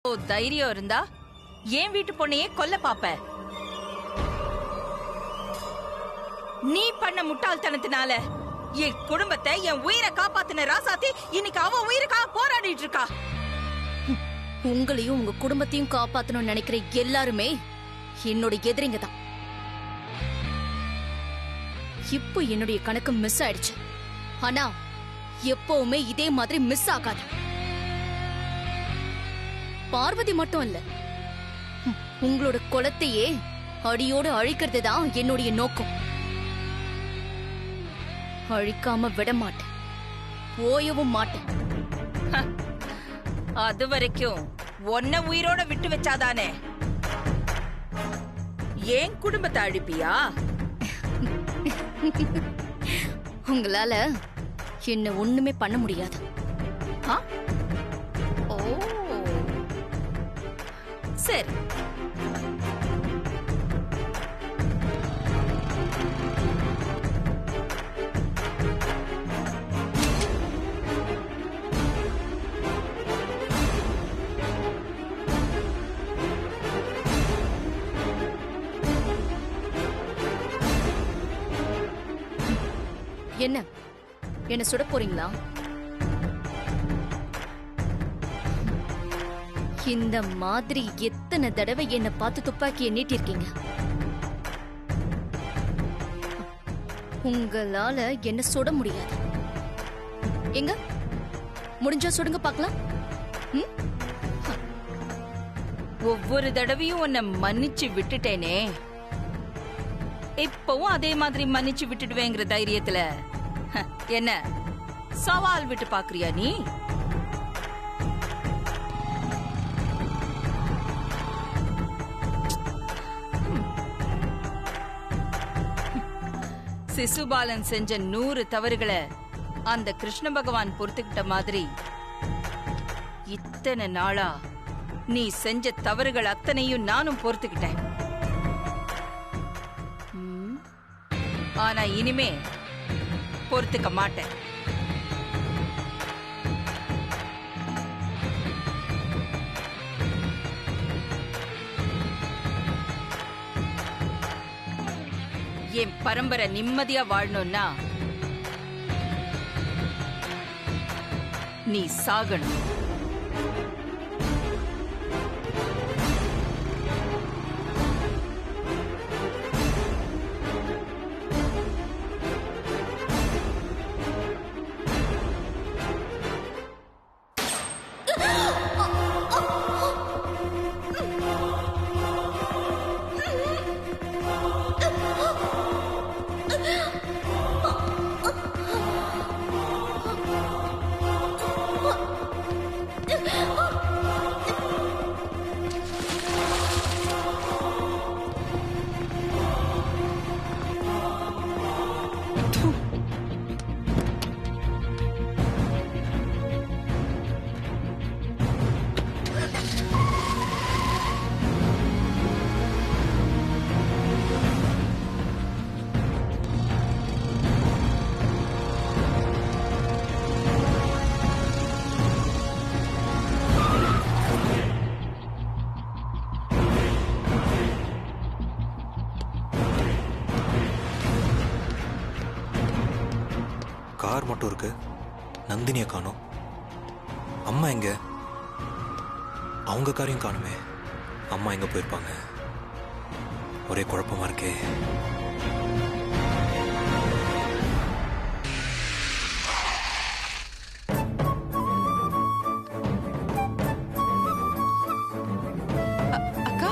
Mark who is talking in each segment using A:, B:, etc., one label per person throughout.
A: தைரியம் இருந்தா என் வீட்டு பொண்ணையே கொல்ல பாப்ப. நீ பண்ண முட்டாள்தனத்தினால என் குடும்பத்தை, என் உயிரை காப்பாத்தின ராசாத்தி இன்னைக்கு அவ உயிருக்காக போராடிட்டு இருக்கா.
B: உங்களையும் உங்க குடும்பத்தையும் காப்பாத்தணும்னு நினைக்கிற எல்லாருமே என்னோட எதிரிங்க தான். இப்போ என்னுடைய கணக்கு மிஸ் ஆயிடுச்சு. ஆனா எப்பவுமே இதே மாதிரி மிஸ் ஆகாது. பார்வதி மட்டும் இல்ல, உங்களோட குலத்தையே அடியோடு அழிக்கிறது தான் என்னுடைய நோக்கம். அழிக்காம விட மாட்டேன், போயவும் மாட்டேன்.
A: அது வரைக்கும் ஒன்ன உயிரோட விட்டு வச்சாதானே ஏன் குடும்பத்தை அழிப்பியா?
B: உங்களால என்ன ஒண்ணுமே பண்ண முடியாது.
A: ஓ சரி,
B: என்ன சுட போறீங்களா? இந்த மாதிரி எத்தனை தடவை என்ன பார்த்து துப்பாக்கியை நீட்டிருக்கீங்க. உங்களால என்ன சுட முடியாது. எங்க முடிஞ்சா சுடுங்க பாக்கலாம்.
A: ஒவ்வொரு தடவையும் உன்னை மன்னிச்சு விட்டுட்டேனே, இப்பவும் அதே மாதிரி மன்னிச்சு விட்டுடுவேங்கிற தைரியத்துல என்ன சவால் விட்டு பாக்குறியா நீ? சிசுபாலன் செஞ்ச 100 தவறுகளை அந்த கிருஷ்ண பகவான் பொறுத்துக்கிட்ட மாதிரி இத்தனை நாளா நீ செஞ்ச தவறுகள் அத்தனையும் நானும் பொறுத்துக்கிட்டேன். ஆனா இனிமே பொறுத்துக்க மாட்டேன். என் பரம்பரை நிம்மதியா வாழணும்னா நீ சாகணும்.
C: கார் மட்டும் இருக்கு, நந்தினியை காணோம். அம்மா எங்க? அவங்க காரையும் காணுமே. அம்மா எங்க போயிருப்பாங்க? ஒரே குழப்பமா இருக்கே.
A: அக்கா,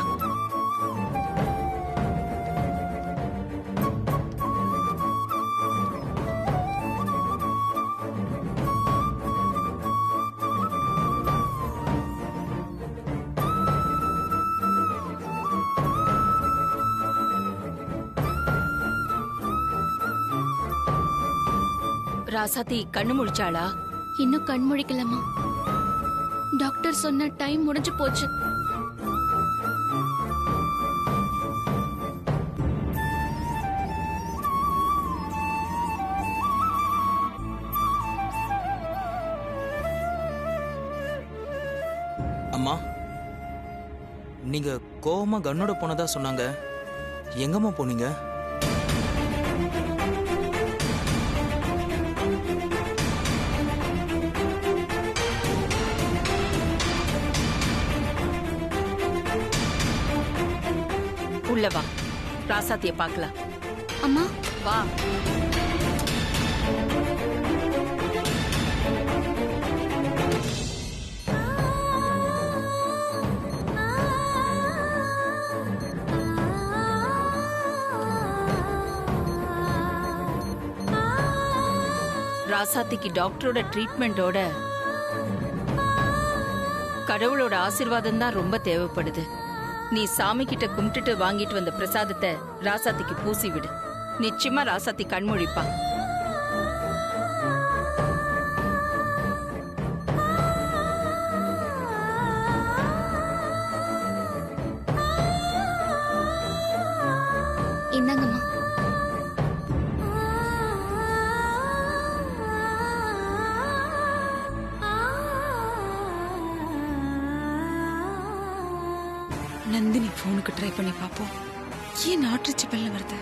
A: ராசாத்தி கண்ணு முழிச்சாளா?
B: இன்னும் கண் முழிக்கலாமா? டாக்டர் சொன்ன டைம் முடிஞ்சு போச்சு.
D: அம்மா, நீங்க கோவமா கண்ணோட போனதா சொன்னாங்க. எங்கம்மா போனீங்க?
A: உள்ள வா, ராசாத்திய பார்க்கலாம்.
B: அம்மா
A: வா. ராசாத்திக்கு டாக்டரோட ட்ரீட்மெண்டோட கடவுளோட ஆசீர்வாதம் தான் ரொம்ப தேவைப்படுது. நீ சாமி கிட்ட கும்பிட்டுட்டு வாங்கிட்டு வந்த பிரசாதத்தை ராசாத்திக்கு பூசி விடு. நிச்சயமா ராசாத்தி கண்மொழிப்பா.
B: இந்தாங்கம்மா.
E: நந்தினி போனுக்கு ட்ரை பண்ணி பாப்போம். ஏன் நாட்டுச்சு பல்ல வருது?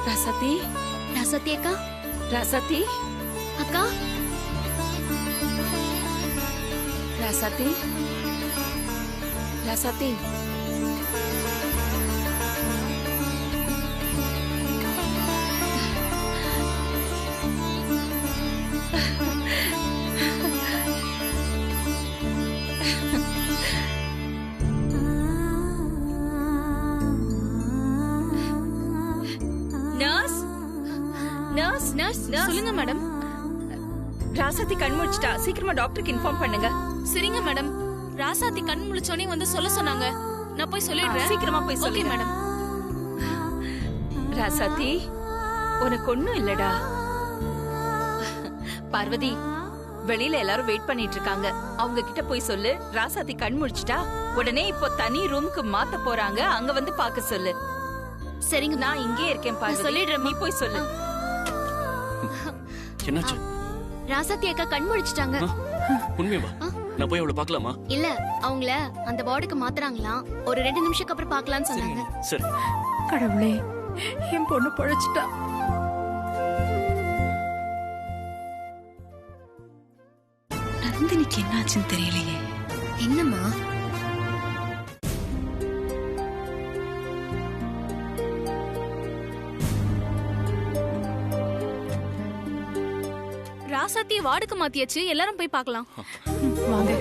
E: ராசாத்தி,
B: ராசாத்தி அக்கா.
A: ராசாத்தி,
B: அக்கா.
A: ராசாத்தி, ராசாத்தி.
B: நர்ஸ் சொல்லுங்க மேடம்.
A: ராசாத்தி கண் முழிச்சிட்டா, சீக்கிரமா டாக்டருக்கு இன்ஃபார்ம் பண்ணுங்க.
B: சரிங்க மேடம். ராசாத்தி கண் முழிச்சோனே வந்து சொல்ல சொன்னாங்க. நான் போய் சொல்லிடுறேன்.
A: சீக்கிரமா போய்
B: ஓகே
A: சொல்லுங்க
B: மேடம்.
A: ராசாத்தி, உனக்கு ஒண்ணும் இல்லடா. பார்வதி, வெளியில எல்லாரும் வெயிட் பண்ணிட்டு இருக்காங்க. அவங்க கிட்ட போய் சொல்லு, ராசாத்தி கண் முழிச்சிட்டா உடனே இப்போ தனி ரூமுக்கு மாத்த போறாங்க, அங்க வந்து பாக்க சொல்லு.
B: சரிங்க.
A: நான் இங்கே இருக்கேன் பார்வதி.
B: சொல்லிடுறேன்.
A: நீ போய் சொல்லு.
F: என்னாச்சு?
B: ராசாத்தி அக்கா கண் முழிச்சிட்டாங்க.
F: உண்மையா? நான் போய் அவளை பார்க்கலாமா?
B: இல்ல, அவங்கள அந்த வார்டுக்கு மாத்துறாங்களாம். ஒரு 2 நிமிஷத்துக்கு அப்புறம் பார்க்கலாம்னு சொன்னாங்க.
F: சரி.
E: கடவுளே, என் பொண்ணு பொழைச்சிட்டா. நந்தினிக்கு என்னாச்சுன்னு தெரியலையே.
B: என்னம்மா? ராசாத்திய வார்டுக்கு மாத்தியாச்சு. எல்லாரும் போய் பார்க்கலாம்.
E: வாங்க.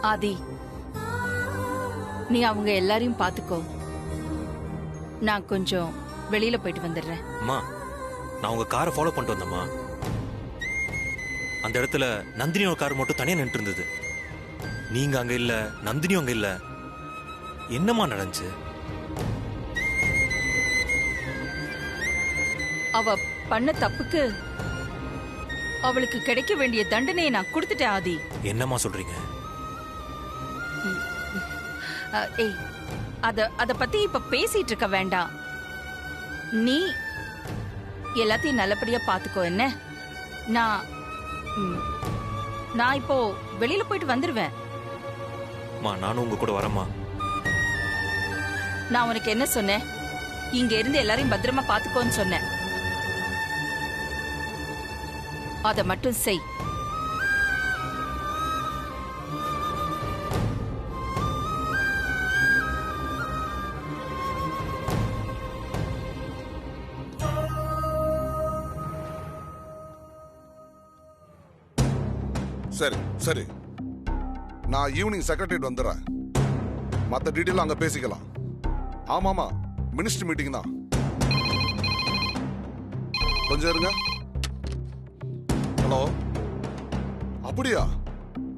A: ஆதி, நீ அவங்க எல்லாரையும் பாத்துக்கோ. நான் கொஞ்சம் வெளியில போயிட்டு வந்துடுறேன்.
C: அம்மா, நான் உங்க காரை ஃபாலோ பண்ணிட்டு வந்தேம்மா. அந்த இடத்துல நந்தினியோட கார் மட்டும் தனியா நின்று இருந்தது. நீங்க அங்க இல்ல, நந்தினியும் அங்க இல்ல. என்னம்மா நடந்துச்சு?
A: அவ பண்ண தப்புக்கு அவளுக்கு கிடைக்க வேண்டிய தண்டனையை நான் கொடுத்துட்டேன் ஆதி.
C: என்னம்மா சொல்றீங்க?
A: ஏய், அத பத்தி இப்ப பேசிட்டு இருக்க வேண்டாம். நீ எல்லாத்தையும் நல்லபடியா பாத்துக்கோ. என்ன, நான் இப்போ வெளியில போயிட்டு வந்துருவேன்.
C: நானும் உங்க கூட வரேம்மா.
A: நான் உனக்கு என்ன சொன்னேன்? இங்க இருந்து எல்லாரையும் பத்திரமா பாத்துக்கோன்னு சொன்னேன். அத மட்டும் செய்.
G: சரி சரி, நான் ஈவினிங் செக்ரட்டரியேட் வந்துடுறேன். மற்ற டீட்டெயில் அங்க பேசிக்கலாம். ஆமாமா, மினிஸ்டர் மீட்டிங் தான். கொஞ்சம் இருங்க. ஹலோ, அப்படியா?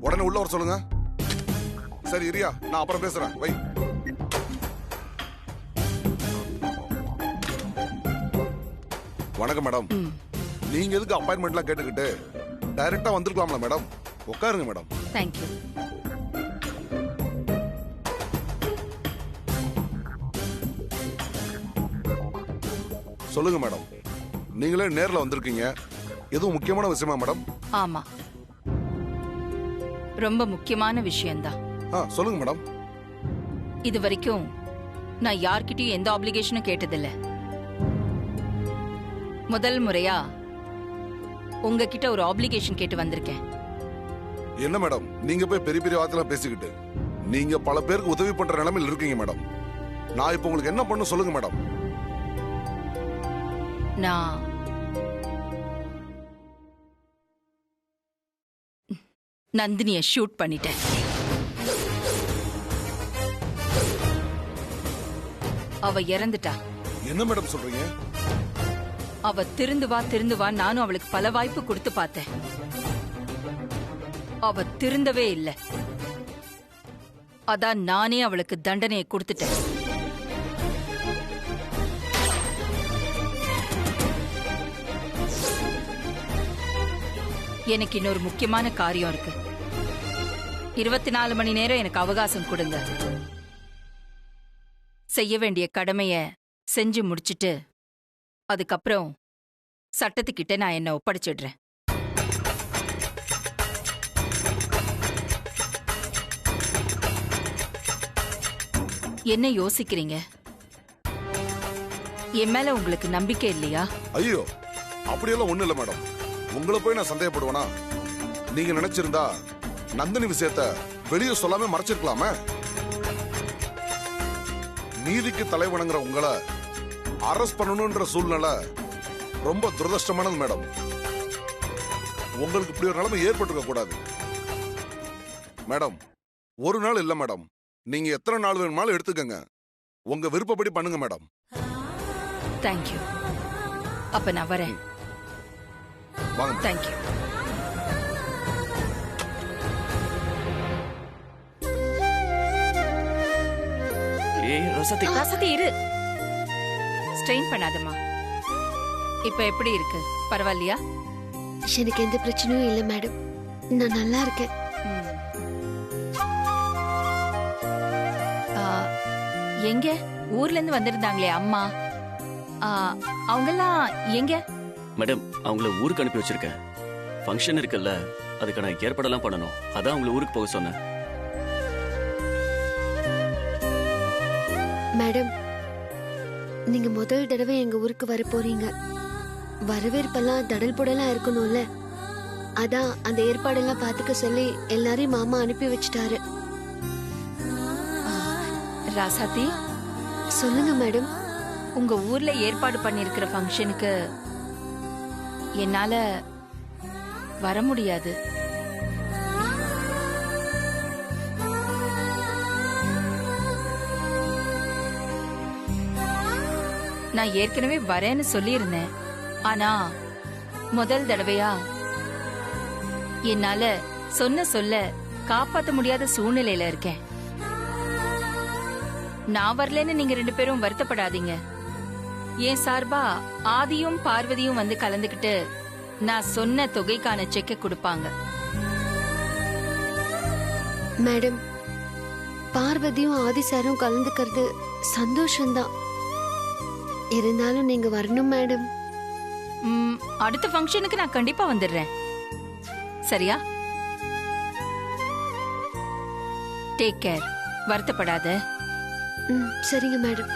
G: உடனே உள்ள வர சொல்லுங்க. சரி இரியா, நான் அப்புறம் பேசுறேன். வை. வணக்கம் மேடம். நீங்க எதுக்கு அப்பாயின்மெண்ட்லாம் கேட்டுக்கிட்டு டைரக்டா வந்திருக்கலாம்ல மேடம்? உட்காருங்க மேடம்.
A: தேங்க்யூ.
G: சொல்லுங்க மேடம், நீங்களே நேர்ல வந்திருக்கீங்க. எதுவும் முக்கியமான விஷயமா மேடம்?
A: ஆமா, ரொம்ப முக்கியமான விஷயம்தான்.
G: சொல்லுங்க மேடம்.
A: இது வரைக்கும் நான் யார்கிட்டயும் எந்த ஆப்ளிகேஷனும் கேட்டதில்ல. முதல் முறையா உங்ககிட்ட ஒரு ஆப்ளிகேஷன் கேட்டு வந்திருக்கேன்.
G: என்ன மேடம், நீங்க போய் பெரிய பெரிய வார்த்தைலாம் பேசிக்கிட்டு நீங்க பல பேருக்கு உதவி பண்ற நிலைமையில் இருக்கீங்க மேடம். நான் இப்போ உங்களுக்கு என்ன பண்ண சொல்லுங்க மேடம்.
A: நான் நந்தினிய ஷூட் பண்ணிட்டேன். அவ இறந்துட்டா.
G: என்ன மேடம் சொல்றீங்க?
A: அவ திருந்து வா நானும் அவளுக்கு பல வாய்ப்பு கொடுத்து பார்த்தேன். அவ திருந்தவே இல்ல. அதான் நானே அவளுக்கு தண்டனையை கொடுத்துட்டேன். எனக்கு இன்னொரு முக்கியமான காரியம் இருக்கு. 24 மணி நேரம் எனக்கு அவகாசம் கொடுங்க. செய்ய வேண்டிய கடமைய செஞ்சு முடிச்சிட்டு அதுக்கப்புறம் சட்டத்துக்கிட்ட நான் என்ன ஒப்படைச்சிடுறேன். என்ன யோசிக்கிறீங்க? என் மேல உங்களுக்கு நம்பிக்கை இல்லையா?
G: ஐயோ, அப்படியெல்லாம் ஒண்ணு இல்ல மேடம். உங்களை போய் நான் சந்தேகப்படுவேனா? நீங்க நினைச்சிருந்தா நந்தினி விஷயத்த வெளியே சொல்லாம மறைச்சிருக்கலாமே. நீதிக்கு தலைவணங்குற உங்களை அரெஸ்ட் பண்ணணும்ன்ற சூழ்நிலை ரொம்ப துரதிருஷ்டமானது மேடம். உங்களுக்கு இப்படி ஒரு நிலைமை ஏற்பட்டிருக்க கூடாது மேடம். ஒரு நாள் இல்ல மேடம், நீங்க எத்தனை நாள் வேணுமாலும் எடுத்துக்கங்க. உங்க விருப்பப்படி பண்ணுங்க மேடம்.
A: தேங்க்யூ. அப்ப நான் வரேன்.
G: வாங்க.
A: தேங்க்யூ.
F: ஏய் ரசதி,
A: ரசதி இரு. ஸ்ட்ரெயின் பண்ணாதம்மா. இப்ப எப்படி இருக்கு? பரவாயில்லையா?
H: எனக்கு எந்த பிரச்சனையும் இல்லை மேடம். நான் நல்லா இருக்கேன்.
A: எங்க ஊர்ல இருந்து வந்திருந்தாங்களே அம்மா, அவங்கெல்லாம் எங்க?
F: மேடம், அவங்கள ஊருக்கு அனுப்பி வச்சிருக்கேன். ஃபங்க்ஷன் இருக்குல்ல, அதுக்கான ஏற்பாடெல்லாம் பண்ணணும். அதான் அவங்கள ஊருக்கு போக சொன்னேன்.
H: மேடம், நீங்க முதல் தடவை எங்க ஊருக்கு வர போறீங்க. வரவேற்பெல்லாம் தடல் புடலா இருக்கணும்ல, அதான் அந்த ஏற்பாடெல்லாம் பாத்துக்க சொல்லி எல்லாரையும் மாமா அனுப்பி வச்சிட்டாரு.
A: ராசாத்தி,
H: சொல்லுங்க மேடம்.
A: உங்க ஊர்ல ஏற்பாடு பண்ணிருக்கிற ஃபங்க்ஷனுக்கு என்னால வர முடியாது. நான் ஏற்கனவே வரேன்னு சொல்லியிருந்தேன். ஆனா முதல் தடவையா என்னால சொல்ல காப்பாத்த முடியாத சூழ்நிலையில இருக்கேன். நான் வரலன்னு நீங்க 2 பேரும் வருத்தப்படாதீங்க. என் சார்பா ஆதியும் பார்வதியும் வந்து கலந்துக்கிட்டு நான் சொன்ன தொகைக்கான செக்கை கொடுப்பாங்க.
H: மேடம், பார்வதியும் ஆதி சாரும் கலந்துக்கிறது சந்தோஷம்தான். இருந்தாலும் நீங்க வரணும் மேடம்.
A: அடுத்த ஃபங்க்ஷனுக்கு நான் கண்டிப்பா வந்துடுறேன். சரியா? Take care. வருத்தப்படாத.
H: சரிங்க மேடம்.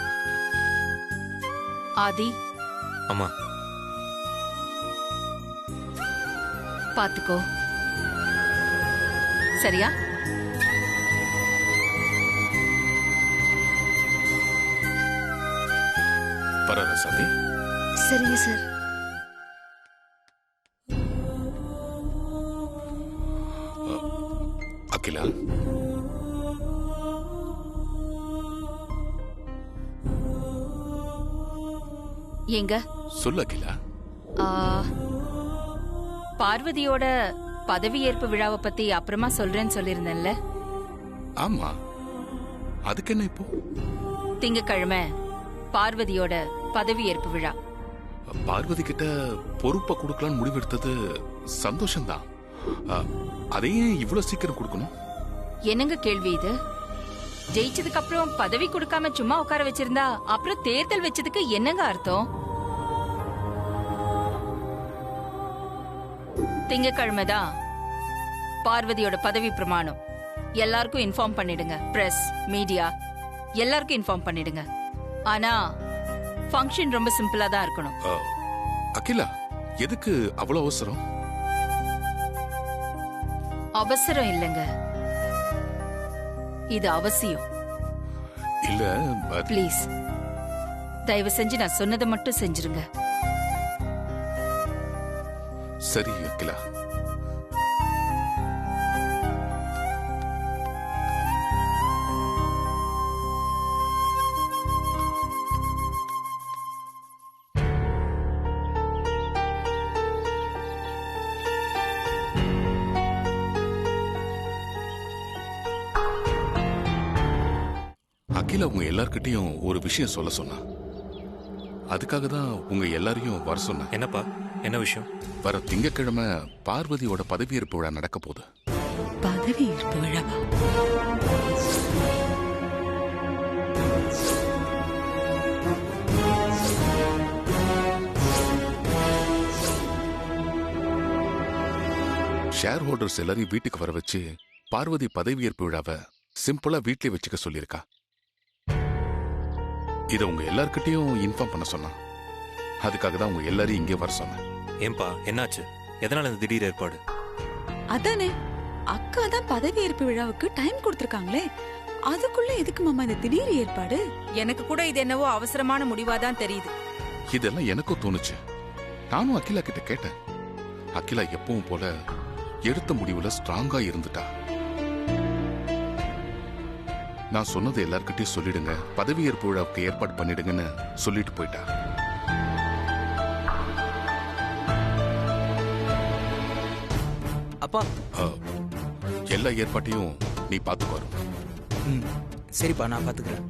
A: ஆதி,
C: அம்மா
A: பாத்துக்கோ. சரியா?
I: பரவாயில்ல.
H: சரிங்க சார்.
I: அகிலா,
A: எங்க
I: சொல்லு அகிலா.
A: பார்வதியோட பதவியேற்பு விழாவை பத்தி அப்புறமா சொல்றேன்னு சொல்லிருந்தேன்ல.
I: ஆமா, அதுக்கு என்ன இப்போ?
A: திங்கக்கிழமை பார்வதியோட பதவியேற்பு விழா.
I: பார்வதி கிட்ட பொறுப்பை கொடுக்கலான்னு முடிவெடுத்தது சந்தோஷம்தான். அதையே இவ்வளவு சீக்கிரம் கொடுக்கணும்?
A: என்னங்க கேள்வி இது? ஜெயிச்சதுக்கு அப்புறம் பதவி கொடுக்காம சும்மா உட்கார வச்சிருந்தா அப்புறம் தேர்தல் வச்சதுக்கு என்னங்க அர்த்தம்? திங்கக்கிழமைதான் பார்வதியோட பதவி பிரமாணம். எல்லாருக்கும் இன்ஃபார்ம் பண்ணிடுங்க. பிரஸ், மீடியா எல்லாருக்கும் இன்ஃபார்ம் பண்ணிடுங்க. ஆனா ஃபங்க்ஷன் ரொம்ப சிம்பிளா தான் இருக்கணும்.
I: அகிலா, எதுக்கு அவ்வளவு அவசரம்?
A: அவசரம் இல்லைங்க, இது அவசியம்.
I: இல்ல
A: ப்ளீஸ், தயவு செஞ்சு நான் சொன்னதை மட்டும் செஞ்சிருங்க.
I: சரி அகிலா. அகிலா உங்க எல்லார்கிட்டையும் ஒரு விஷயம் சொல்ல சொன்னா. அதுக்காக தான் உங்க எல்லாரையும் வர சொன்ன.
C: என்னப்பா, என்ன விஷயம்?
I: வர திங்கக்கிழமை பார்வதியோட பதவியேற்பு விழா நடக்க போகுது.
E: பதவியேற்பு விழாவா?
I: ஷேர் ஹோல்டர்ஸ் எல்லாரையும் வீட்டுக்கு வர வச்சு பார்வதி பதவியேற்பு விழாவை சிம்பிளா வீட்லயே வச்சுக்க சொல்லியிருக்கா. இதை உங்க எல்லார்கிட்டையும் இன்ஃபார்ம் பண்ண சொன்னா. அதுக்காக தான் உங்க எல்லாரையும் இங்கே வர சொன்னேன்.
C: ஏன்பா, என்னாச்சு? எதனால இந்த திடீர் ஏற்பாடு?
E: அதானே, அக்கா தான் பதவியேற்பு விழாவுக்கு டைம் கொடுத்திருக்காங்களே, அதுக்குள்ள எதுக்கு மாமா இந்த திடீர் ஏற்பாடு?
A: எனக்கு கூட இது என்னவோ அவசரமான முடிவாதான் தெரியுது.
I: இதெல்லாம் எனக்கும் தோணுச்சு. நானும் அகிலா கிட்ட கேட்டேன். அகிலா எப்பவும் போல எடுத்த முடிவுல ஸ்ட்ராங்கா இருந்துட்டா. நான் சொன்னதை எல்லார்கிட்டயும் சொல்லிடுங்க, பதவியேற்பு விழாவுக்கு ஏற்பாடு பண்ணிடுங்கன்னு சொல்லிட்டு போயிட்டா.
D: அப்பா,
I: எல்லா ஏற்பாட்டையும் நீ பாத்துக்கோ.
D: சரிப்பா, நான் பாத்துக்கிறேன்.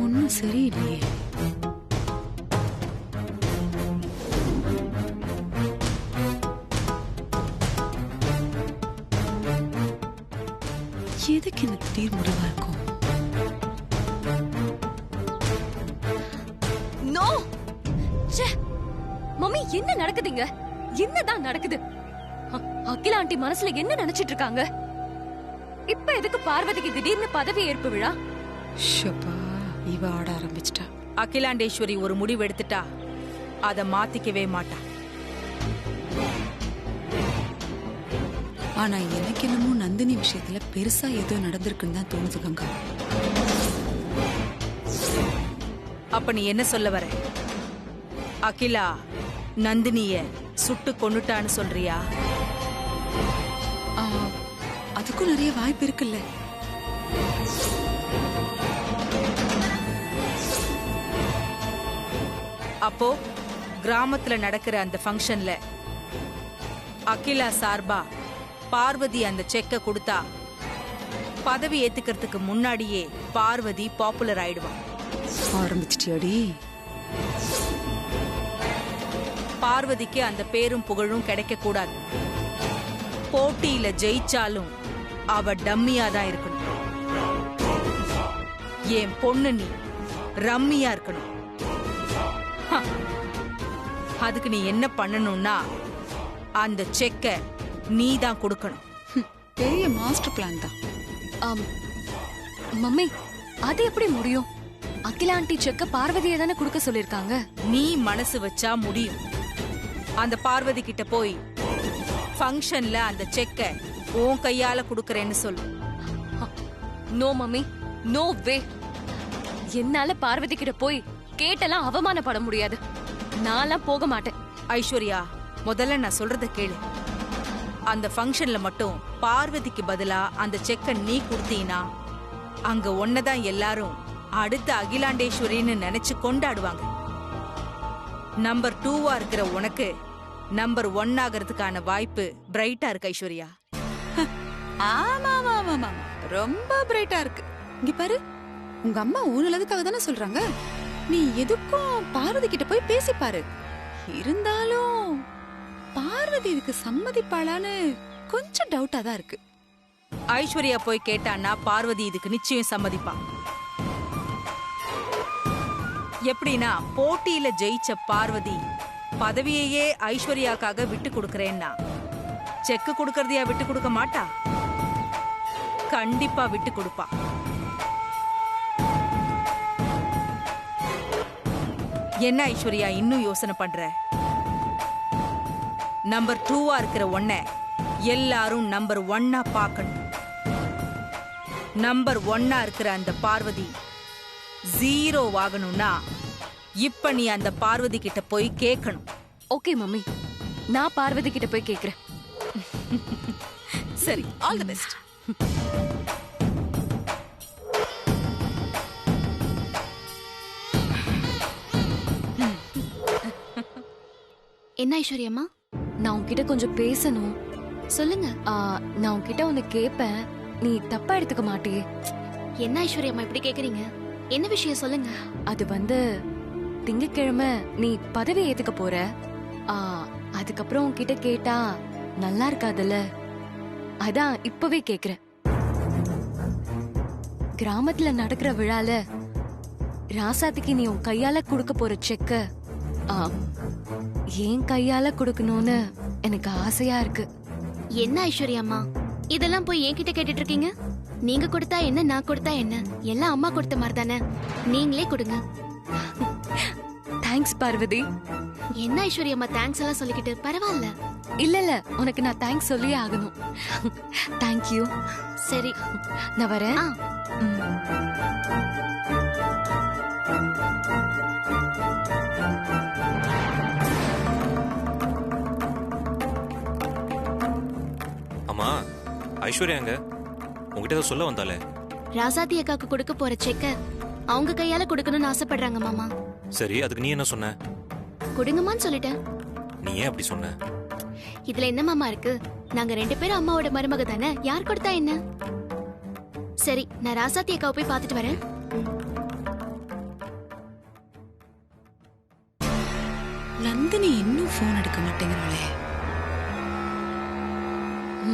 E: ஒன்னும் சரியில்லையே. எதுக்கு இந்த திடீர் முடிவா இருக்கும்?
B: நோ! மம்மி, என்ன நடக்குதுங்க? என்னதான் நடக்குது? அகிலா ஆண்டி மனசுல என்ன நினைச்சிட்டு இருக்காங்க? இப்ப எதுக்கு பார்வதிக்கு திடீர்னு பதவி ஏற்பு விழா?
E: ஷப்பா, இவ ஆட ஆரம்பிச்சிட்டா.
A: அகிலாண்டேஸ்வரி ஒரு முடிவு எடுத்துட்டா அதை மாத்திக்கவே மாட்டா.
E: ஆனா எனக்கு என்னமோ நந்தினி விஷயத்துல பெருசா ஏதோ நடந்திருக்குன்னு தான் தோணுது கங்கா.
A: அப்ப நீ என்ன சொல்ல வர? அகிலா நந்தினிய சுட்டு கொன்னுட்டான்னு சொல்றியா?
E: அதுக்கும் நிறைய வாய்ப்பு இருக்குல்ல.
J: அப்போ கிராமத்துல நடக்கிற அந்த ஃபங்க்ஷன்ல அகிலா சார்பா பார்வதி அந்த செக்க கொடுத்தா பதவி ஏத்துக்கிறதுக்கு முன்னாடியே பார்வதி பாப்புலர் ஆயிடுவான்.
E: ஆரம்பிச்சிட்டியாடி?
J: பார்வதிக்கு அந்த பேரும் புகழும் கிடைக்க கூடாது. போட்டியில ஜெயிச்சாலும் அவ டம்மியா தான் இருக்கணும். என் பொண்ணு நீ ரம்மியா இருக்கணும். அதுக்கு நீ என்ன பண்ணணும்னா அந்த செக்க நீ தான் கொடுக்கணும்.
E: பெரிய மாஸ்டர் பிளான் தான்.
B: மம்மி அது எப்படி முடியும்? அகிலா ஆண்டி செக்க பார்வதியை தானே கொடுக்க சொல்லிருக்காங்க.
J: நீ மனசு வச்சா முடியும். அந்த பார்வதி கிட்ட போய் ஃபங்க்ஷன்ல அந்த செக்க உன் கையால குடுக்கறேன்னு சொல்லு.
B: No mummy, no way. என்னால பார்வதி கிட்ட போய் கேட்டெல்லாம் அவமானப்பட முடியாது. நான்லாம் போக மாட்டேன்.
J: ஐஸ்வர்யா, முதல்ல நான் சொல்றத கேளு. அந்த ஃபங்க்ஷன்ல மட்டும் பார்வதிக்கு பதிலா அந்த செக்க நீ கொடுத்தீனா அங்க ஒன்னதான் எல்லாரும் அடுத்த அகிலாண்டேஸ்வரின்னு நினைச்சு கொண்டாடுவாங்க. நம்பர் 2வா இருக்கிற உனக்கு நம்பர் 1 ஆகிறதுக்கான வாய்ப்பு பிரைட்டா இருக்கு ஐஸ்வர்யா.
E: ஆமா ஆமா ஆமா ஆமா, ரொம்ப பிரைட்டா இருக்கு. இங்க பாரு, உங்க அம்மா ஊனலதுக்காக தானே சொல்றாங்க. நீ எதுக்கும் பார்வதி கிட்ட போய் பேசி பாரு. இருந்தாலும் பார்வதி இதுக்கு சம்மதிப்பாளான்னு கொஞ்சம் டவுட்டா தான் இருக்கு.
J: ஐஸ்வர்யா போய் கேட்டான்னா பார்வதி இதுக்கு நிச்சயம் சம்மதிப்பான். எப்படின்னா, போட்டியில ஜெயிச்ச பார்வதி பதவியையே ஐஸ்வர்யாக்காக விட்டு கொடுக்கறேன்னா செக்கு கொடுக்கறதையா விட்டு கொடுக்க மாட்டா? கண்டிப்பா விட்டு கொடுப்பா. என்ன ஐஸ்வர்யா இன்னும் யோசனை பண்ற? நம்பர் 2வா இருக்கிற ஒன்ன எல்லாரும் நம்பர் 1ஆ பார்க்கணும். நம்பர் 1ஆ இருக்கிற அந்த பார்வதி 0 ஆகணும்னா இப்ப நீ அந்த பார்வதி கிட்ட போய் கேட்கணும்.
B: ஓகே மம்மி, நான் பார்வதி கிட்ட போய் கேக்குறேன்.
J: சரி, ஆல் தி பெஸ்ட்.
H: என்ன ஐஸ்வர்யம்மா?
B: நான் உன்கிட்ட கொஞ்சம் பேசணும்.
H: சொல்லுங்க.
B: நான் உன்கிட்ட ஒன்னு கேட்பேன், நீ தப்பா எடுத்துக்க மாட்டியே?
H: என்ன ஐஸ்வர்யம்மா இப்படி கேக்குறீங்க? என்ன விஷயம் சொல்லுங்க.
B: அது திங்கட்கிழமை நீ பதவி ஏத்துக்க போற. அதுக்கப்புறம் உன்கிட்ட கேட்டா நல்லா இருக்காதுல்ல, அதான் இப்பவே கேக்குறேன். கிராமத்துல நடக்கிற விழால ராசாத்துக்கு நீ உன் கையால குடுக்க போற செக்க ஏன் கையால குடுக்கணும்னு எனக்கு ஆசையா இருக்கு.
H: என்ன ஐஸ்வர்யம்மா இதெல்லாம் போய் என்கிட்ட கேட்டுட்டு இருக்கீங்க? நீங்க கொடுத்தா என்ன, நான் கொடுத்தா என்ன, எல்லாம் அம்மா கொடுத்த மாதிரி தானே. நீங்களே கொடுங்க.
B: தேங்க்ஸ் பார்வதி.
H: என்ன ஐஸ்வர்யம்மா தேங்க்ஸ் எல்லாம் சொல்லிக்கிட்டு? பரவாயில்ல.
B: இல்ல உனக்கு நான் தேங்க்ஸ் சொல்லியே ஆகணும். தேங்க்யூ.
H: சரி,
B: நான் வரேன்.
C: அம்மா, ஐஸ்வர்யாங்க உங்ககிட்ட ஏதோ சொல்ல வந்தாலே?
H: ராசாத்தி அக்காக்கு கொடுக்க போற செக்க அவங்க கையால கொடுக்கணும்னு ஆசைப்படுறாங்க மாமா.
C: சரி, அதுக்கு நீ என்ன சொன்ன?
H: கொடுங்கம்மான்னு சொல்லிட்டேன்.
C: நீ ஏன் அப்படி சொன்ன?
H: இதுல என்ன மாமா இருக்கு? நாங்க 2 பேரும் அம்மாவோட மருமக தானே, யார் கொடுத்தா என்ன? சரி, நான் ராசாத்தி அக்காவை போய் பார்த்துட்டு வரேன்.
E: நந்தினி இன்னும் போன் எடுக்க மாட்டேங்கிறாளே.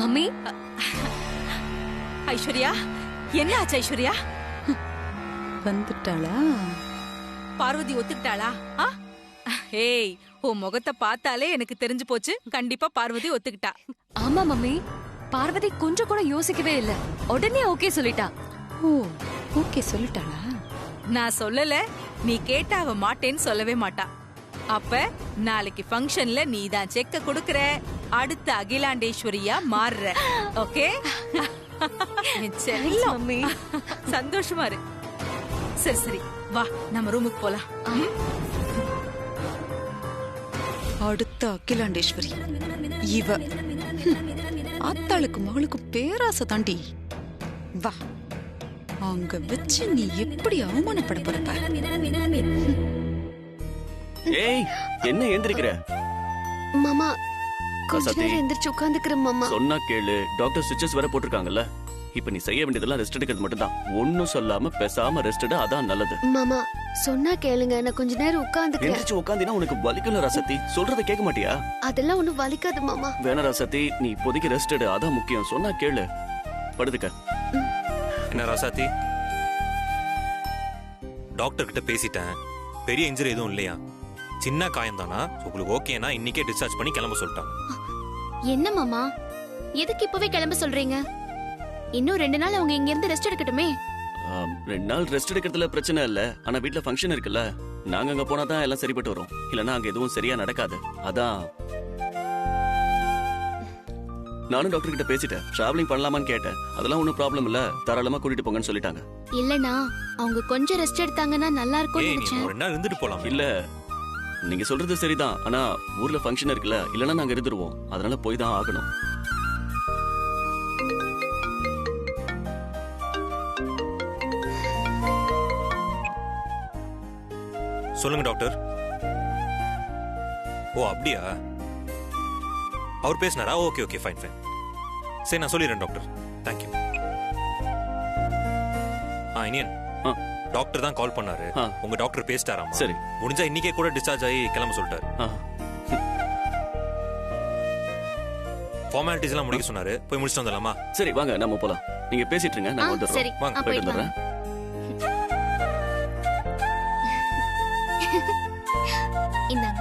B: மம்மி.
J: ஐஸ்வர்யா, என்ன ஆச்சு ஐஸ்வர்யா?
E: வந்துட்டாளா?
J: பார்வதி ஒத்துக்கிட்டாளா? ஏய், உன் முகத்தை பார்த்தாலே எனக்கு தெரிஞ்சு போச்சு, கண்டிப்பா பார்வதி ஒத்துக்கிட்டா.
B: ஆமா மம்மி, பார்வதி கொஞ்சம் கூட யோசிக்கவே இல்ல, உடனே ஓகே சொல்லிட்டா.
E: ஓ, ஓகே சொல்லிட்டாளா?
J: நான் சொல்லல, நீ கேட்டா அவ மாட்டேன்னு சொல்லவே மாட்டா. அப்ப நாளைக்கு ஃபங்க்ஷன்ல நீ தான் செக்க கொடுக்கற, அடுத்த அகிலாண்டேஸ்வரியா மாறுற. ஓகே?
B: மம்மி
J: சந்தோஷமா இரு. சரி சரி, வா நம்ம ரூமுக்கு போலாம்.
E: அடுத்த அகிலாண்டேஸ்வரி இவ. ஆத்தாளுக்கு மகளுக்கு பேராசை தாண்டி. வா, அங்க வச்சு நீ எப்படி அவமானப்பட போற பாரு.
F: ஏய் என்ன எந்திரிக்கிற?
H: மாமா கொஞ்ச
F: ராசாத்தி.
H: நேரம் எந்திரிச்சு உட்காந்துக்கிறேன் மாமா.
F: சொன்னா கேளு, டாக்டர் ஸ்டிச்சஸ் வேற போட்டிருக்காங்கல்ல. இப்ப நீ செய்ய வேண்டியதெல்லாம் ரெஸ்ட் எடுக்கிறது மட்டும்தான். ஒன்னும் சொல்லாம பேசாம ரெஸ்ட் எடு, அதான் நல்லது.
H: மாமா சொன்னா கேளுங்க, நான் கொஞ்ச நேரம் உட்காந்துக்கிறேன்.
F: எந்திரிச்சு உட்காந்தினா உனக்கு வலிக்கல ராசத்தி. சொல்றத கேட்க மாட்டியா?
H: அதெல்லாம் ஒண்ணும் வலிக்காது மாமா.
F: வேணா ராசத்தி, நீ இப்போதைக்கு ரெஸ்ட் எடு, அதான் முக்கியம். சொன்னா கேளு, படுத்துக்க.
C: என்ன ராசாத்தி, டாக்டர் கிட்ட பேசிட்டேன். பெரிய இன்ஜுரி எதுவும் இல்லையா, சின்ன காயம் தானா. உங்களுக்கு ஓகேனா இன்னைக்கே டிஸ்சார்ஜ் பண்ணி கிளம்ப சொல்லிட்டாங்க.
K: என்ன மாமா, எதுக்கு இப்பவே கிளம்ப சொல்றீங்க? இன்னும் 2 நாள் அவங்க இங்க இருந்து ரெஸ்ட் எடுக்கட்டுமே.
F: 2 நாள் ரெஸ்ட் எடுக்கிறதுல பிரச்சனை இல்ல. ஆனா வீட்ல ஃபங்க்ஷன் இருக்குல்ல, நாங்க அங்க போனா தான் எல்லாம் சரிப்பட்டு வரும். இல்லனா அங்க எதுவும் சரியா நடக்காது. அதான் நானும் டாக்டர் கிட்ட பேசிட்டேன். டிராவலிங் பண்ணலாமான்னு கேட்டேன். அதெல்லாம் ஒன்றும் ப்ராப்ளம் இல்ல, தாராளமா கூட்டிட்டு போங்கன்னு சொல்லிட்டாங்க.
K: இல்லனா அவங்க கொஞ்சம் ரெஸ்ட் எடுத்தாங்கன்னா நல்லா இருக்கும்னு
C: ஏய், நீ
K: நினைச்சேன்.
C: ஒரு நாள் இருந்துட்டு போலாம்.
F: இல்ல நீங்க சொல்றது சரிதான். ஆனா ஊர்ல ஃபங்க்ஷன் இருக்குல்ல, இல்லனா நாங்க இருந்துருவோம். அதனால போய் தான் ஆகணும்.
C: சொல்லுங்க டாக்டர். ஓ அப்படியா, அவர் பேசினாரா? Okay okay fine fine. சரி நான் சொல்லிடுறேன் டாக்டர். தேங்க்யூ. இனியன், டாக்டர் தான் கால் பண்ணாரு. உங்க டாக்டர் பேசிட்டாராமா.
F: சரி,
C: முடிஞ்சா இன்னைக்கே கூட டிஸ்சார்ஜ் ஆகி கிளம்ப சொல்லிட்டாரு. ஃபார்மாலிட்டிஸ் எல்லாம் முடிக்க சொன்னாரு. போய் முடிச்சிட்டு வந்துடலாமா?
F: சரி வாங்க நம்ம போலாம். நீங்க பேசிட்டு இருங்க, நான் வந்துடுறேன்.
K: சரி,
F: வாங்க போயிட்டு வந்துடுறேன்.
K: இந்தாங்க.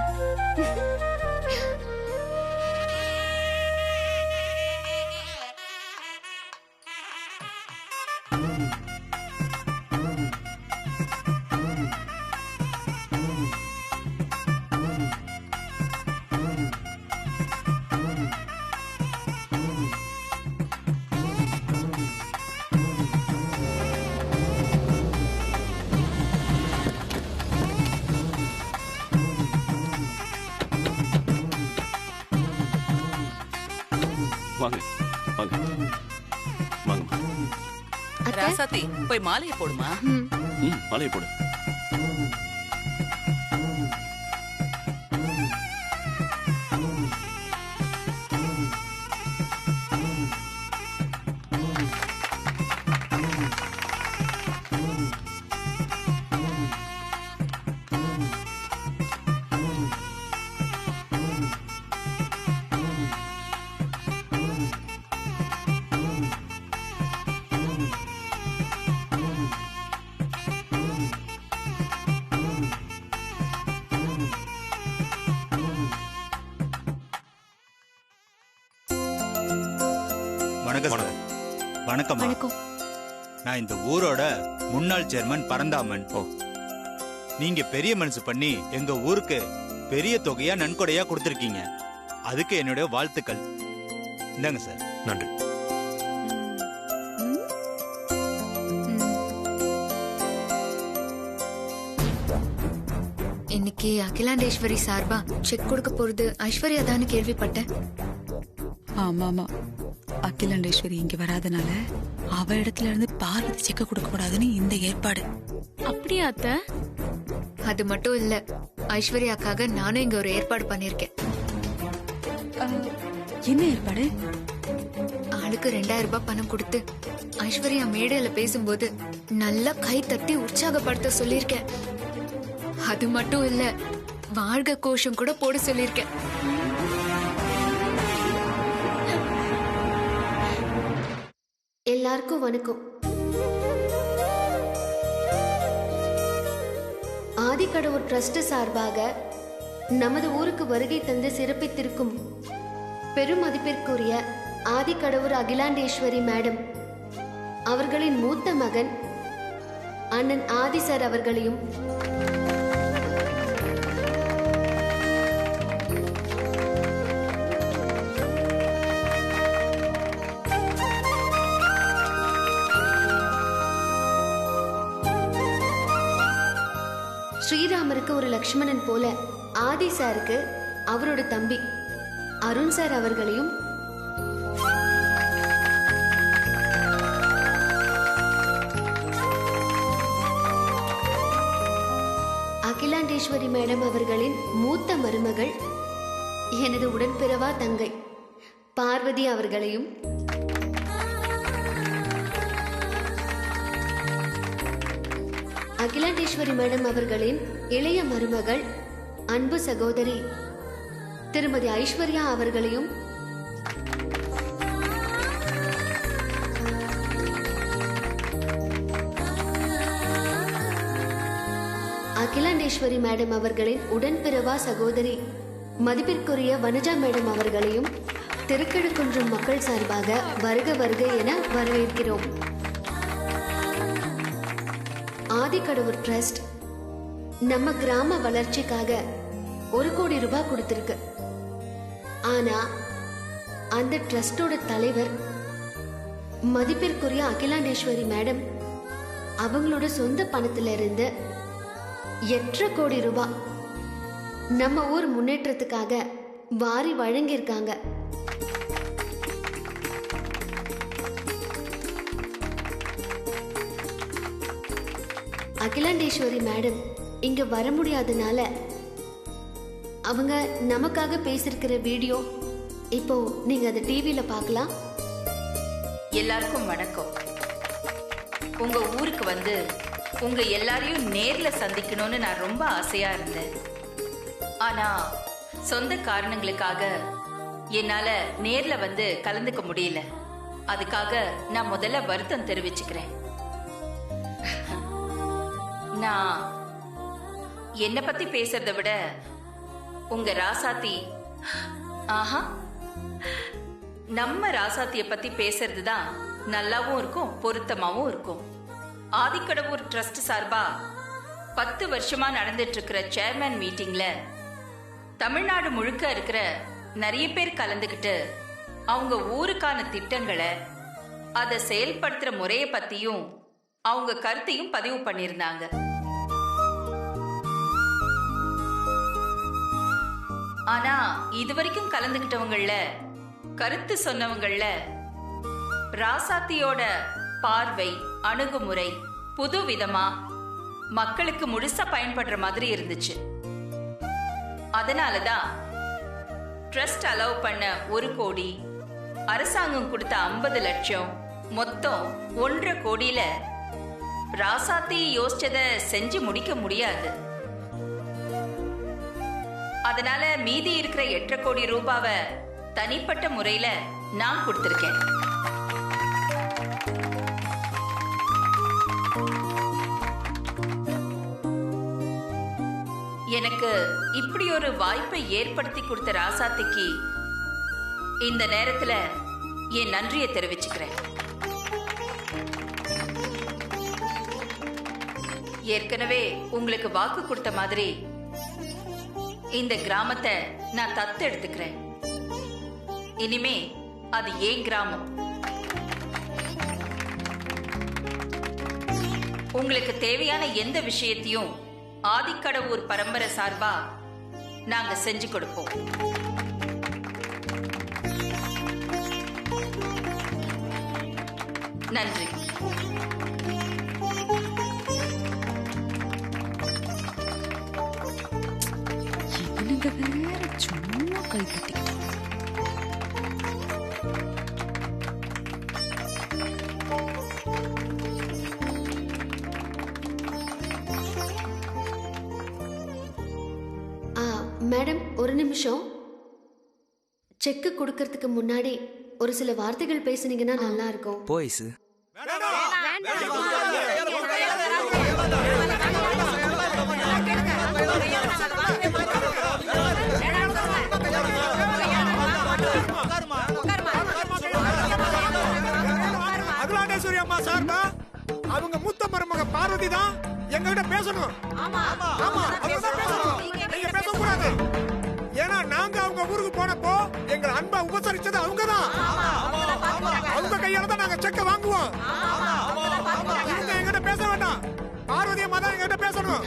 F: வாங்க வாங்க வாங்க.
L: ராசாத்தி, போய் மாலையை போடுமா.
F: மாலையை போடு.
M: வணக்கம். நான் இந்த ஊரோட முன்னாள் சேர்மன் பரந்தாமன். நீங்க பெரிய மனசு பண்ணி எங்க ஊருக்கு பெரிய தொகையா நன்கொடையா கொடுத்திருக்கீங்க. அதுக்கு என்னுடைய வாழ்த்துக்கள். இந்தாங்க சார்.
C: நன்றி.
N: இன்னைக்கு அகிலாண்டேஸ்வரி சார்பா செக் கொடுக்க போறது ஐஸ்வர்யா தான் கேள்விப்பட்டேன்.
E: ஆமா ஆமா, அகிலாண்டேஸ்வரி இங்க வராதனால அவ இடத்துல இருந்து பார்வதி செக்க கொடுக்க கூடாதுன்னு இந்த ஏற்பாடு.
N: அப்படியா அத்த? அது மட்டும் இல்ல, ஐஸ்வர்யாக்காக நானும் இங்க ஒரு ஏற்பாடு பண்ணிருக்கேன்.
E: என்ன ஏற்பாடு?
N: ஆளுக்கு 2000 ரூபாய் பணம் கொடுத்து ஐஸ்வர்யா மேடையில பேசும்போது நல்லா கை தட்டி உற்சாகப்படுத்த சொல்லிருக்கேன். அது மட்டும் இல்ல, வாழ்க கோஷம் கூட போட சொல்லிருக்கேன்.
H: எல்லாருக்கும் வணக்கம். ஆதிக்கடவுர் ட்ரஸ்ட் சார்பாக நமது ஊருக்கு வருகை தந்து சிறப்பித்திருக்கும் பெருமதிப்பிற்குரிய ஆதிக்கடவுர் அகிலாண்டேஸ்வரி மேடம் அவர்களின் மூத்த மகன் அண்ணன் ஆதி சார் அவர்களையும் ஸ்ரீராமருக்கு ஒரு லக்ஷ்மணன் போல ஆதி சாருக்கு அவரோட தம்பி அருண் சார் அவர்களையும் அகிலாண்டேஸ்வரி மேடம் அவர்களின் மூத்த மருமகள் எனது உடன்பிறவா தங்கை பார்வதி அவர்களையும், அகிலாண்டேஸ்வரி மேடம் அவர்களின் இளைய மருமகள் அன்பு சகோதரி திருமதி ஐஸ்வர்யா அவர்களையும், அகிலாண்டேஸ்வரி மேடம் அவர்களின் உடன்பிறவா சகோதரி மதிப்பிற்குரிய வனஜா மேடம் அவர்களையும் திருக்கழுக்குன்றம் மக்கள் சார்பாக வருக வருக என வரவேற்கிறோம். ஆதிக்கடவுர் ட்ரஸ்ட் நம்ம கிராம வளர்ச்சிக்காக 1 கோடி ரூபாய் கொடுத்திருக்கு. ஆனா அந்த ட்ரஸ்டோட தலைவர் மதிப்பிற்குரிய அகிலாண்டேஸ்வரி மேடம் அவங்களோட சொந்த பணத்துல இருந்து 8 கோடி ரூபாய் நம்ம ஊர் முன்னேற்றத்துக்காக வாரி வழங்கியிருக்காங்க. அகிலாண்டேஸ்வரி மேடம் இங்க வர முடியாதனால அவங்க நமக்காக பேசிருக்கிற வீடியோ இப்போ நீங்க அதை டிவியில பார்க்கலாம்.
A: எல்லாருக்கும் வணக்கம். உங்க ஊருக்கு வந்து உங்க எல்லாரையும் நேர்ல சந்திக்கணும்னு நான் ரொம்ப ஆசையா இருந்தேன். ஆனா சொந்த காரணங்களுக்காக என்னால நேர்ல வந்து கலந்துக்க முடியல. அதுக்காக நான் முதல்ல வருத்தம் தெரிவிச்சுக்கிறேன். நான் என்ன பத்தி பேசுறத விட உங்க ராசாத்தி, ஆஹா, நம்ம ராசாத்திய பத்தி பேசுறதுதான் நல்லாவும் இருக்கும், பொருத்தமாவும் இருக்கும். ஆதிக்கடவுர் ட்ரஸ்ட் சார்பா 10 வருஷமா நடந்துட்டு இருக்கிற சேர்மேன் மீட்டிங்ல தமிழ்நாடு முழுக்க இருக்கிற நிறைய பேர் கலந்துகிட்டு அவங்க ஊருக்கான திட்டங்களை, அதை செயல்படுத்துற முறையை பத்தியும் அவங்க கருத்தையும் பதிவு பண்ணியிருந்தாங்க. ஆனா இதுவரைக்கும் கலந்துகிட்டவங்கள, கருத்து சொன்னவங்கள ராசாத்தியோட பார்வை, அணுகுமுறை புது விதமா மக்களுக்கு முழுசா பயன்படுற மாதிரி இருந்துச்சு. அதனாலதான் ட்ரஸ்ட் அலோவ் பண்ண 1 கோடி, அரசாங்கம் கொடுத்த 50 லட்சம், மொத்தம் 1.5 கோடியில ராசாத்தி யோசிச்சத செஞ்சு முடிக்க முடியாது. அதனால மீதி இருக்கிற 8 கோடி ரூபாவை தனிப்பட்ட முறையில நான் கொடுத்திருக்கேன். எனக்கு இப்படி ஒரு வாய்ப்பை ஏற்படுத்தி கொடுத்த ராசாத்திக்கு இந்த நேரத்துல என் நன்றியை தெரிவிச்சுக்கிறேன். ஏற்கனவே உங்களுக்கு வாக்கு கொடுத்த மாதிரி இந்த கிராமத்தை நான் தத்து எடுத்துக்கிறேன். இனிமே அது ஏன் கிராமம். உங்களுக்கு தேவையான எந்த விஷயத்தையும் ஆதிக்கடவுர் பரம்பரை சார்பா நாங்க செஞ்சு கொடுப்போம். நன்றி.
E: இவனுங்க வேற சும்மா கைப்பற்றி.
H: மேடம், ஒரு நிமிஷம். செக் கொடுக்கறதுக்கு முன்னாடி ஒரு சில வார்த்தைகள் பேசுனீங்கன்னா நல்லா இருக்கும்.
D: போய்ஸ்
O: அகிலாண்டேஸ்வரி அம்மா சார்பா அவங்க மூத்த மருமக பார்வதி தான் எங்ககிட்ட பேசணும். ஆமா அவங்க தான் பேசணும். நீங்க பேசக்கூடாது. ஏன்னா நாங்க அவங்க ஊருக்கு போனப்போ எங்களை அன்பா உபசரிச்சது அவங்க தான். அவங்க கையால தான் நாங்க செக்க வாங்குவோம். இவங்க எங்கிட்ட பேச வேண்டாம். பார்வதி அம்மா தான் எங்கிட்ட பேசணும்.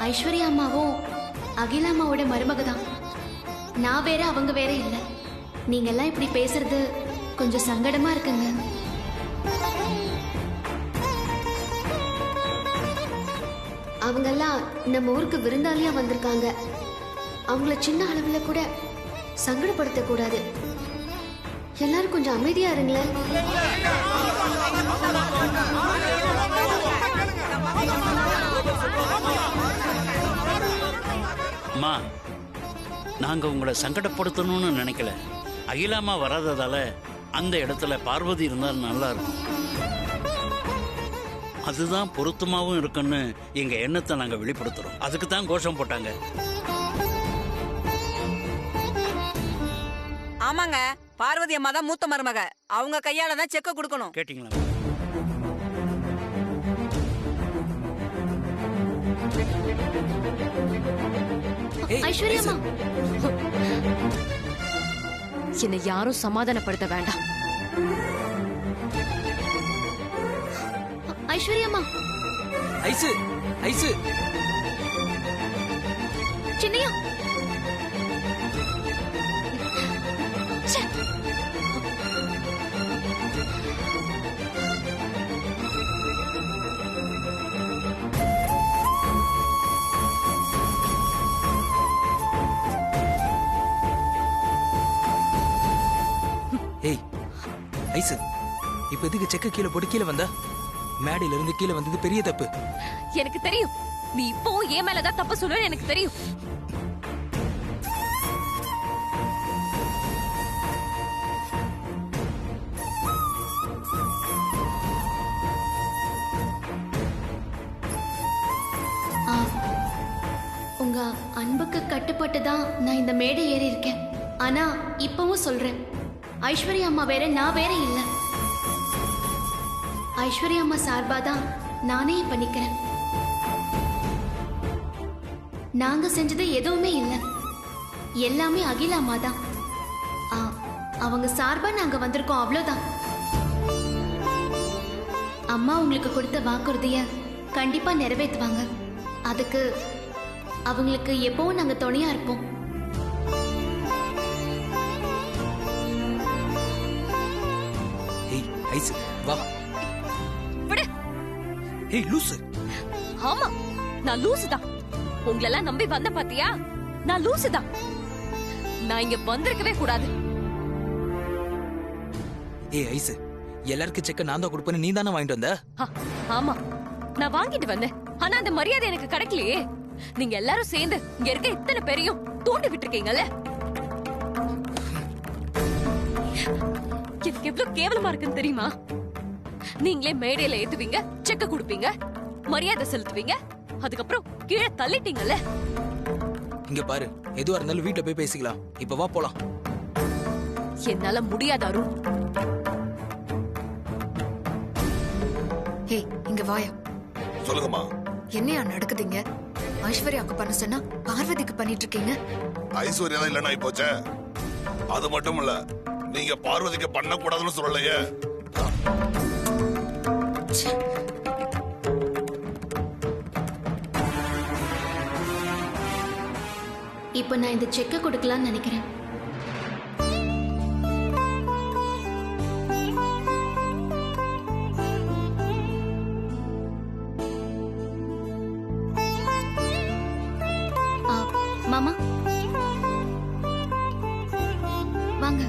K: ஐஸ்வர்யா அம்மாவும் அகிலா அம்மாவோட மருமக தான். நான் வேற அவங்க வேற இல்லை. நீங்க எல்லாம் இப்படி பேசுறது கொஞ்சம் சங்கடமா இருக்குங்க. அவங்கெல்லாம் நம்ம ஊருக்கு விருந்தாளியா வந்திருக்காங்க. அவங்கள சின்ன அளவுல கூட சங்கடப்படுத்த கூடாது. எல்லாரும் கொஞ்சம் அமைதியா இருங்களேன்.
P: அம்மா, நாங்க உங்களை சங்கடப்படுத்தணும்னு நினைக்கல. அகிலாமா வராததால அந்த இடத்துல பார்வதி இருந்தா நல்லா இருக்கும். அதுதான் பொருத்தமாவும் இருக்குன்னு எங்க எண்ணத்தை நாங்க வெளிப்படுத்துறோம். அதுக்கு தான் கோஷம் போட்டாங்க.
Q: ஆமாங்க, பார்வதி அம்மா தான் மூத்த மருமக. அவங்க கையால தான் செக்க கொடுக்கணும்.
P: கேட்டீங்களா?
B: ஐஸ்வர்யா அம்மா, என்னை யாரும் சமாதானப்படுத்த வேண்டாம்.
K: ஐஸ்வர்யா அம்மா,
D: ஐசு ஐசு
B: சின்னையா,
D: ஏய் ஐசு, இப்ப எதுக்கு செக்க கீழே போட்டு கீழே வந்தா? மேடையில இருந்து கீழே வந்தது பெரிய தப்பு.
B: எனக்கு தெரியும். நீ இப்பவும் என் மேலதான் தப்பு சொல்லுவேன்னு எனக்கு தெரியும்.
K: உங்க அன்புக்கு கட்டுப்பட்டு தான் நான் இந்த மேடை ஏறி இருக்கேன். ஆனா இப்பவும் சொல்றேன், ஐஸ்வர்யா அம்மா வேற, நான் வேற இல்ல. ஐஸ்வர்யா அம்மா சார்பா தான் நானே இப்ப நிக்கிறேன். நாங்க செஞ்சது எதுவுமே இல்ல, எல்லாமே அகிலா அம்மா தான். அவங்க சார்பா நாங்க வந்திருக்கோம், அவ்வளவுதான். அம்மா உங்களுக்கு கொடுத்த வாக்குறுதிய கண்டிப்பா நிறைவேற்றுவாங்க. அதுக்கு அவங்களுக்கு எப்பவும் நாங்க துணையா இருப்போம்.
D: ஏய் ஐசு வா.
B: விடு.
D: ஏய் லூசு.
B: ஆமா, நான் லூசு தான். உங்களெல்லாம் நம்பி வந்த பாத்தியா? நான் லூசு தான். நான் இங்க வந்திருக்கவே கூடாது.
D: ஏய் ஐசு, எல்லாருக்கும் செக்க நான் தான் கொடுப்பேன்னு நீ தானே வாங்கிட்டு வந்த?
B: ஆமா, நான் வாங்கிட்டு வந்தேன். ஆனா அந்த மரியாதை எனக்கு கிடைக்கலையே. நீங்க எல்லாரும் சேர்ந்து இங்க இருக்க இத்தனை பேரையும் தூண்டி விட்டுருக்கீங்கல்ல. எனக்கு எவ்வளவு கேவலமா இருக்குன்னு தெரியுமா? நீங்களே மேடையில ஏத்துவீங்க, செக்க கொடுப்பீங்க, மரியாதை செலுத்துவீங்க, அதுக்கப்புறம் கீழே தள்ளிட்டீங்கல்ல.
D: இங்க பாரு, எதுவா இருந்தாலும் வீட்டுல போய் பேசிக்கலாம். இப்ப வா போலாம்.
B: என்னால முடியாத அருண்.
N: ஹே, இங்க வாயா.
G: சொல்லுங்கம்மா.
N: என்னையா நடக்குதுங்க? ஐஸ்வர்யாவுக்கு பண்ண சொன்னா பார்வதிக்கு பண்ணிட்டு இருக்கீங்க.
G: ஐஸ்வர்யா தான் இல்லைன்னா போச்சே. அது மட்டும் இல்ல, நீங்க பார்வதிக்கு பண்ண கூடாதுன்னு சொல்லலையே.
K: இப்ப நான் இந்த செக்க கொடுக்கலாம்னு நினைக்கிறேன். மாமா வாங்க.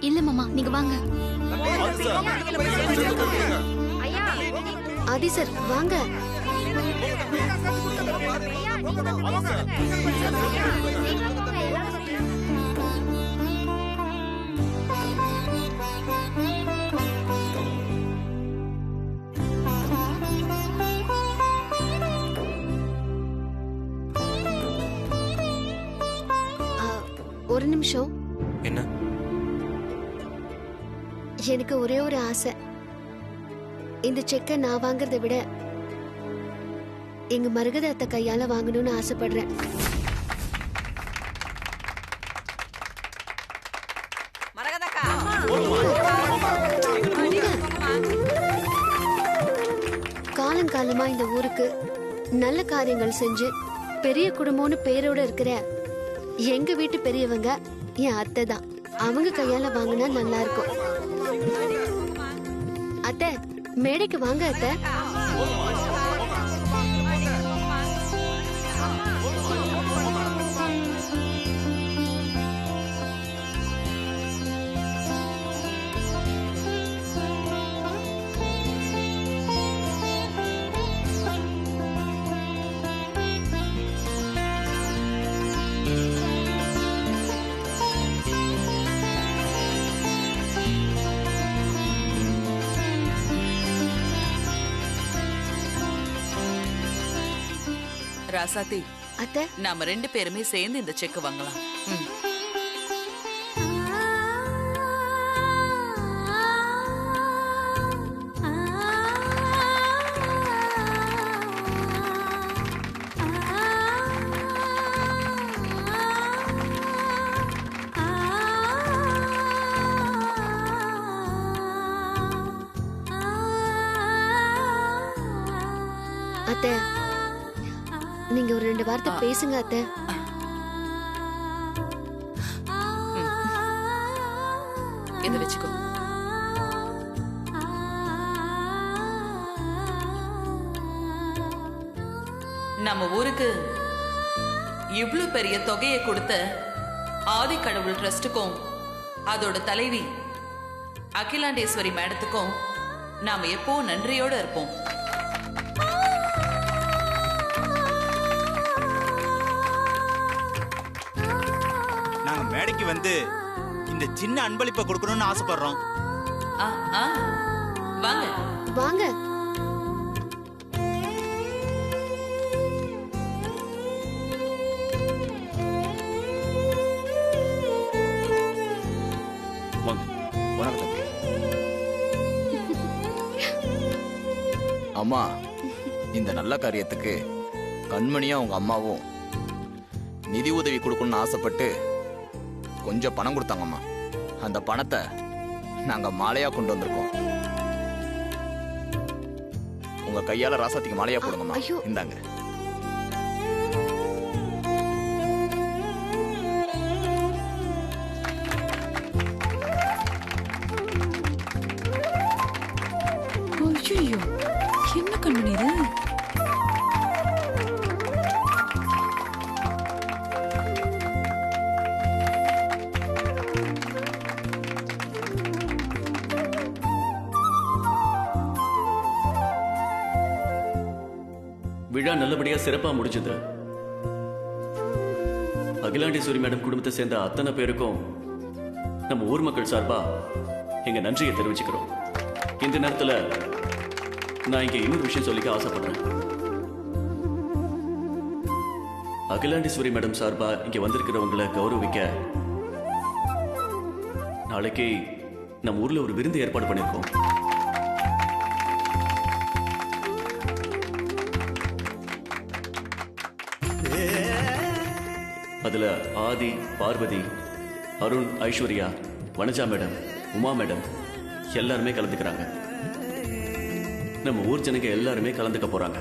K: இல்ல மாமா, நீங்க வாங்க. ஆதி சார் வாங்க. ஒரு நிமிஷம்.
C: என்ன?
K: எனக்கு ஒரே ஒரு ஆசை. இந்த செக்க நான் வாங்குறதை விட எங்க மரகத அத்தை கையால வாங்கணும்னு ஆசைப்படுறேன். காலம்
H: காலமா இந்த ஊருக்கு நல்ல காரியங்கள் செஞ்சு பெரிய குடும்பம்னு பேரோட இருக்கிற எங்க வீட்டு பெரியவங்க என் அத்தை தான். அவங்க கையால வாங்கினா நல்லா இருக்கும். அத்தை, மேடைக்கு வாங்க அத்தை.
L: ராசாத்தி,
H: அத்தை,
L: நாம 2 பேருமே சேர்ந்து இந்த செக் வாங்கலாம்.
H: அத்தை, நீங்க ஒரு 2 வார்த்தை பேசுங்க அத்தை.
L: இதை வச்சுக்கோ. நம்ம ஊருக்கு இவ்ளோ பெரிய தொகையை கொடுத்த ஆதிக்கடவுள் ட்ரஸ்டுக்கும் அதோட தலைவி அகிலாண்டேஸ்வரி மேடத்துக்கும் நாம எப்பவும் நன்றியோட இருப்போம்.
M: நாங்க மேடைக்கு வந்து இந்த சின்ன அன்பளிப்பை கொடுக்கணும்னு ஆசைப்படுறோம்.
L: வாங்க
H: வாங்க.
R: அம்மா, இந்த நல்ல காரியத்துக்கு கண்மணியும் அவங்க அம்மாவும் நிதி உதவி கொடுக்கணும்னு ஆசைப்பட்டு கொஞ்சம் பணம் கொடுத்தாங்கம்மா. அந்த பணத்தை நாங்க மாலையா கொண்டு வந்திருக்கோம். உங்க கையால ராசாத்திக்கு மாலையா போடுங்கம்மா. இந்தாங்க.
E: என்ன கண்மணி இது?
F: விழா நல்லபடியா சிறப்பா முடிஞ்சது. அகிலாண்டேஸ்வரி மேடம் குடும்பத்தை சேர்ந்த அத்தனை பேருக்கும் நம்ம ஊர் மக்கள் சார்பா எங்க நன்றியை தெரிவிச்சுக்கிறோம். இந்த நேரத்துல நான் இங்க இன்னொரு விஷயம் சொல்லிக்க ஆசைப்படுறேன். அகிலாண்டேஸ்வரி மேடம் சார்பா இங்க வந்திருக்கிறவங்களை கௌரவிக்க நாளைக்கு நம்ம ஊர்ல ஒரு விருந்து ஏற்பாடு பண்ணிருக்கோம். அதுல ஆதி, பார்வதி, அருண், ஐஸ்வர்யா, வனஜா மேடம், உமா மேடம் எல்லாருமே கலந்துக்கிறாங்க. நம்ம ஊர் ஜனங்க எல்லாருமே கலந்துக்க போறாங்க.